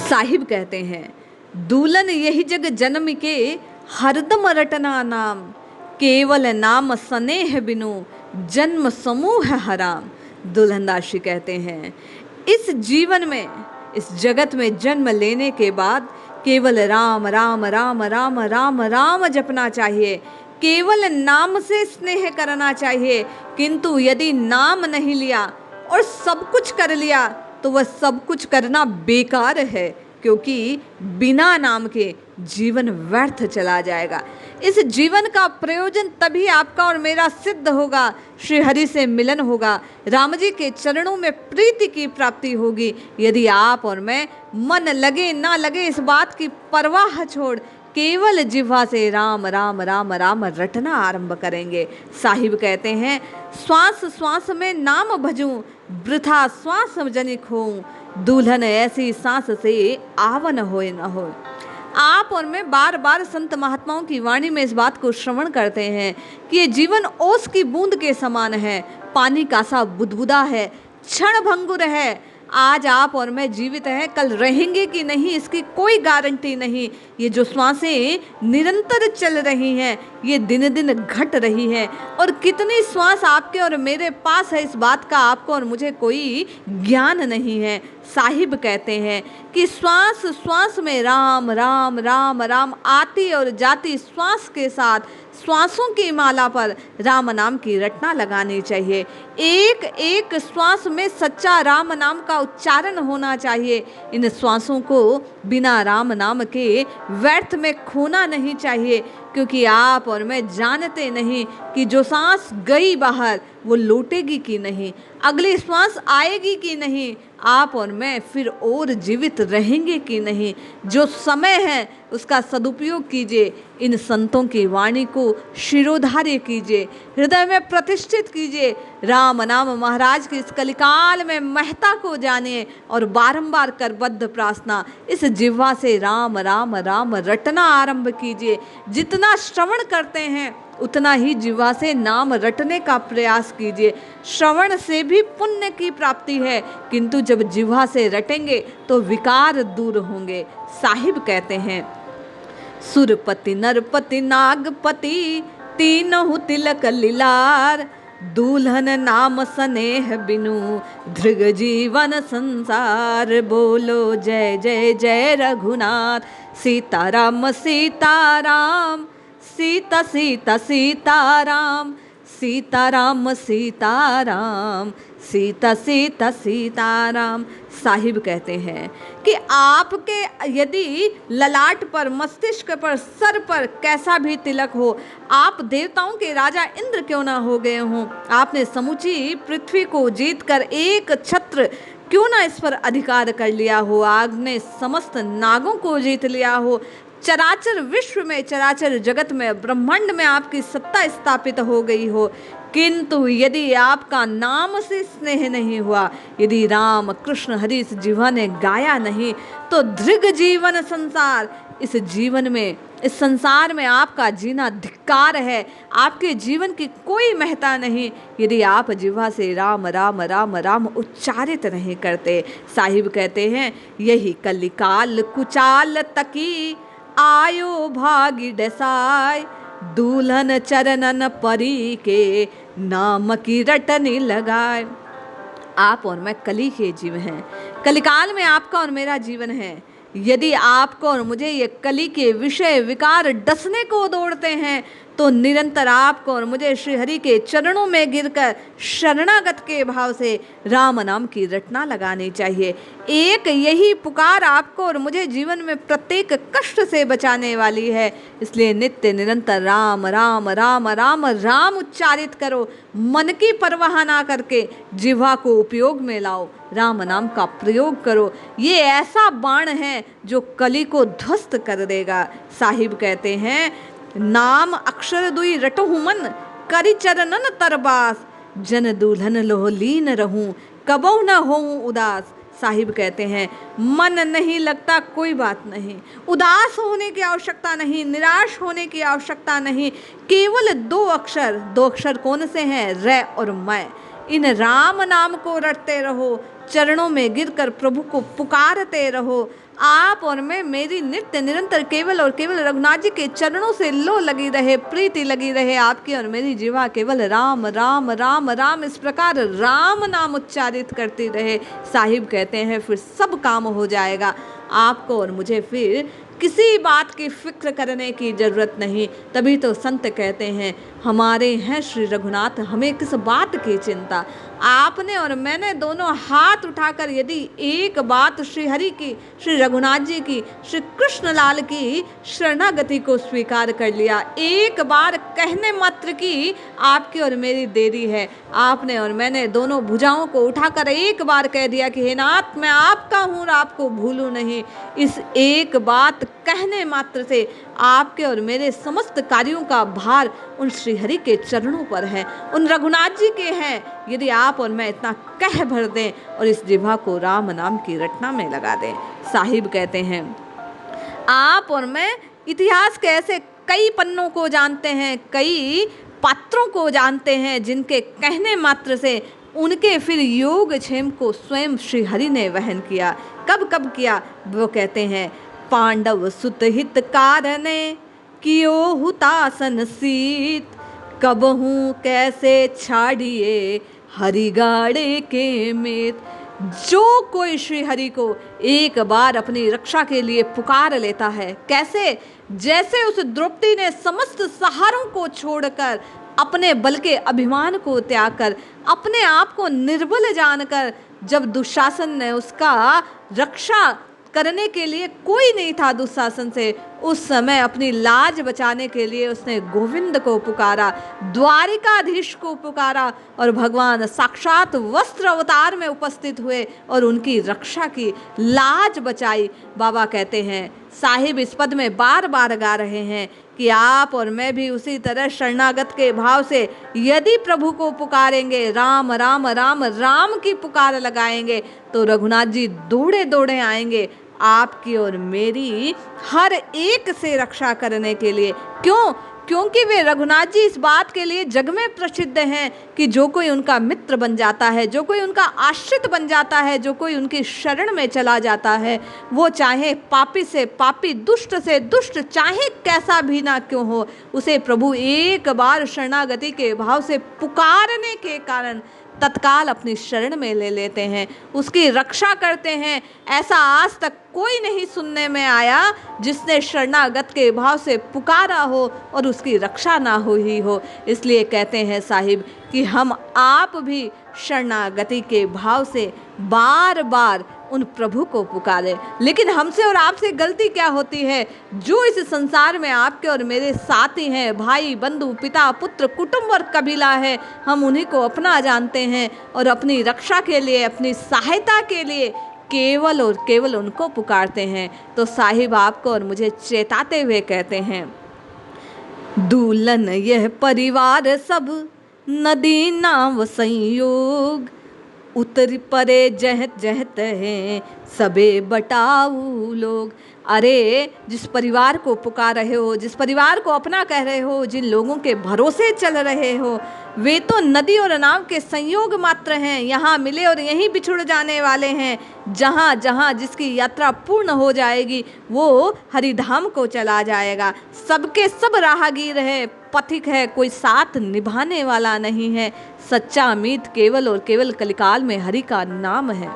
साहिब कहते हैं, दूल्हन यही जग जन्म के हरदम रटना नाम, केवल नाम स्नेह बिनु जन्म समूह हराम। दुल्हनदास जी कहते हैं, इस जीवन में, इस जगत में जन्म लेने के बाद केवल राम राम राम राम राम राम जपना चाहिए, केवल नाम से स्नेह करना चाहिए। किंतु यदि नाम नहीं लिया और सब कुछ कर लिया तो वह सब कुछ करना बेकार है, क्योंकि बिना नाम के जीवन व्यर्थ चला जाएगा। इस जीवन का प्रयोजन तभी आपका और मेरा सिद्ध होगा, श्री हरि से मिलन होगा, राम जी के चरणों में प्रीति की प्राप्ति होगी, यदि आप और मैं मन लगे ना लगे इस बात की परवाह छोड़ केवल जिह्वा से राम राम राम राम रटना आरंभ करेंगे। साहिब कहते हैं, श्वास श्वास में नाम भजूं, वृथा श्वास जनिक होऊं, दुल्हन ऐसी सांस से आवन होए न हो। आप और मैं बार बार संत महात्माओं की वाणी में इस बात को श्रवण करते हैं कि ये जीवन ओस की बूंद के समान है, पानी का सा बुदबुदा है, क्षण भंगुर है। आज आप और मैं जीवित हैं, कल रहेंगे कि नहीं इसकी कोई गारंटी नहीं। ये जो श्वासें निरंतर चल रही हैं, ये दिन दिन घट रही हैं, और कितनी श्वास आपके और मेरे पास है इस बात का आपको और मुझे कोई ज्ञान नहीं है। साहिब कहते हैं कि श्वास श्वास में राम राम राम राम आती और जाती श्वास के साथ श्वासों की माला पर राम नाम की रटना लगानी चाहिए। एक एक श्वास में सच्चा राम नाम का उच्चारण होना चाहिए। इन श्वासों को बिना राम नाम के व्यर्थ में खोना नहीं चाहिए, क्योंकि आप और मैं जानते नहीं कि जो सांस गई बाहर वो लौटेगी कि नहीं, अगली श्वास आएगी कि नहीं, आप और मैं फिर और जीवित रहेंगे कि नहीं। जो समय है उसका सदुपयोग कीजिए, इन संतों की वाणी को शिरोधार्य कीजिए, हृदय में प्रतिष्ठित कीजिए। राम नाम महाराज की इस कलिकाल में महत्ता को जानिए और बारंबार करबद्ध प्रार्थना इस जिह्वा से राम राम राम रटना आरंभ कीजिए। जितना श्रवण करते हैं उतना ही जिह्वा से नाम रटने का प्रयास कीजिए। श्रवण से भी पुण्य की प्राप्ति है, किंतु जब जिह्वा से रटेंगे तो विकार दूर होंगे। साहिब कहते हैं, सुरपति नरपति नागपति तीनहु तिलक लीलार, दुल्हन नाम स्नेह बिनु धृग जीवन संसार। बोलो जय जय जय रघुनाथ, सीताराम सीताराम, सीता सीता सीताराम, सीताराम सीताराम, सीता सीता सीताराम। साहिब कहते हैं कि आपके यदि ललाट पर, मस्तिष्क पर, सर पर कैसा भी तिलक हो, आप देवताओं के राजा इंद्र क्यों ना हो गए हों, आपने समूची पृथ्वी को जीतकर एक छत्र क्यों ना इस पर अधिकार कर लिया हो, आपने समस्त नागों को जीत लिया हो, चराचर विश्व में, चराचर जगत में, ब्रह्मांड में आपकी सत्ता स्थापित हो गई हो, किंतु यदि आपका नाम से स्नेह नहीं हुआ, यदि राम कृष्ण हरि इस जिह्वा ने गाया नहीं, तो धृग जीवन संसार, इस जीवन में, इस संसार में आपका जीना धिक्कार है। आपके जीवन की कोई महत्ता नहीं यदि आप जिह्वा से राम राम राम राम उच्चारित नहीं करते। साहिब कहते हैं, यही कलिकाल कुचाल तकी, आयो भागी डसाय, दुल्हन चरणन परी के नाम की रटनी लगाए। आप और मैं कली के जीव हैं, कलिकाल में आपका और मेरा जीवन है। यदि आपको और मुझे ये कली के विषय विकार डसने को दौड़ते हैं, तो निरंतर आपको और मुझे श्री हरि के चरणों में गिरकर शरणागत के भाव से राम नाम की रटना लगानी चाहिए। एक यही पुकार आपको और मुझे जीवन में प्रत्येक कष्ट से बचाने वाली है। इसलिए नित्य निरंतर राम राम राम राम राम उच्चारित करो, मन की परवाह ना करके जिह्वा को उपयोग में लाओ, राम नाम का प्रयोग करो। ये ऐसा बाण है जो कली को ध्वस्त कर देगा। साहिब कहते हैं, नाम अक्षर दुई रटहु मन, करि चरणन तरबास, जन दुल्हन लोह लीन रहूं, कबहु न होऊं उदास। साहिब कहते हैं, मन नहीं लगता कोई बात नहीं, उदास होने की आवश्यकता नहीं, निराश होने की आवश्यकता नहीं, केवल दो अक्षर कौन से हैं, रै और मैं। इन राम नाम को रटते रहो, चरणों में गिरकर प्रभु को पुकारते रहो। आप और मैं मेरी नित्य निरंतर केवल और केवल रघुनाथ जी के चरणों से लो लगी रहे, प्रीति लगी रहे। आपकी और मेरी जीवा केवल राम राम राम राम इस प्रकार राम नाम उच्चारित करती रहे। साहिब कहते हैं फिर सब काम हो जाएगा। आपको और मुझे फिर किसी बात की फिक्र करने की जरूरत नहीं। तभी तो संत कहते हैं हमारे हैं श्री रघुनाथ, हमें किस बात की चिंता। आपने और मैंने दोनों हाथ उठाकर यदि एक बात श्री हरि की, श्री रघुनाथ जी की, श्री कृष्ण लाल की शरणागति को स्वीकार कर लिया, एक बार कहने मात्र की आपकी और मेरी देरी है। आपने और मैंने दोनों भुजाओं को उठाकर एक बार कह दिया कि हे नाथ मैं आपका हूँ और आपको भूलूं नहीं। इस एक बात कहने मात्र से आपके और मेरे समस्त कार्यों का भार उन श्री हरि के चरणों पर है, उन रघुनाथ जी के हैं। यदि आप और मैं इतना कह भर दें और इस जिह्वा को राम नाम की रटना में लगा दें। साहिब कहते हैं आप और मैं इतिहास के ऐसे कई पन्नों को जानते हैं, कई पात्रों को जानते हैं जिनके कहने मात्र से उनके फिर योग क्षेम को स्वयं श्री हरि ने वहन किया। कब कब किया? वो कहते हैं पांडव सुत हित कारणे कियो हुतासन सीत, कबहू कैसे छाड़िए हरि गाड़े के मेत। जो कोई श्री हरि को एक बार अपनी रक्षा के लिए पुकार लेता है, कैसे? जैसे उस द्रौपदी ने समस्त सहारों को छोड़कर, अपने बल के अभिमान को त्याग कर, अपने आप को निर्बल जानकर, जब दुशासन ने उसका रक्षा करने के लिए कोई नहीं था दुशासन से, उस समय अपनी लाज बचाने के लिए उसने गोविंद को पुकारा, द्वारिकाधीश को पुकारा और भगवान साक्षात वस्त्र अवतार में उपस्थित हुए और उनकी रक्षा की, लाज बचाई। बाबा कहते हैं साहिब इस पद में बार बार गा रहे हैं कि आप और मैं भी उसी तरह शरणागत के भाव से यदि प्रभु को पुकारेंगे, राम राम राम राम की पुकार लगाएंगे, तो रघुनाथ जी दौड़े दौड़े आएंगे आपकी और मेरी हर एक से रक्षा करने के लिए। क्यों? क्योंकि वे रघुनाथ जी इस बात के लिए जग में प्रसिद्ध हैं कि जो कोई उनका मित्र बन जाता है, जो कोई उनका आश्रित बन जाता है, जो कोई उनकी शरण में चला जाता है, वो चाहे पापी से पापी, दुष्ट से दुष्ट, चाहे कैसा भी ना क्यों हो, उसे प्रभु एक बार शरणागति के भाव से पुकारने के कारण तत्काल अपनी शरण में ले लेते हैं, उसकी रक्षा करते हैं। ऐसा आज तक कोई नहीं सुनने में आया जिसने शरणागत के भाव से पुकारा हो और उसकी रक्षा ना हुई हो। इसलिए कहते हैं साहिब कि हम आप भी शरणागति के भाव से बार बार उन प्रभु को पुकारे। लेकिन हमसे और आपसे गलती क्या होती है? जो इस संसार में आपके और मेरे साथी हैं, भाई बंधु पिता पुत्र कुटुंब और कबीला है, हम उन्हीं को अपना जानते हैं और अपनी रक्षा के लिए, अपनी सहायता के लिए केवल और केवल उनको पुकारते हैं। तो साहिब आपको और मुझे चेताते हुए कहते हैं दूल्हन यह परिवार सब नदी नाव संयोग, उतर परे जहत जहत हैं सबे बटाऊ लोग। अरे जिस परिवार को पुकार रहे हो, जिस परिवार को अपना कह रहे हो, जिन लोगों के भरोसे चल रहे हो, वे तो नदी और नाव के संयोग मात्र हैं, यहाँ मिले और यहीं बिछुड़ जाने वाले हैं। जहाँ जहाँ जिसकी यात्रा पूर्ण हो जाएगी वो हरिधाम को चला जाएगा। सबके सब राहगीर है, पथिक है, कोई साथ निभाने वाला नहीं है। सच्चा मीत केवल और केवल कलिकाल में हरि का नाम है।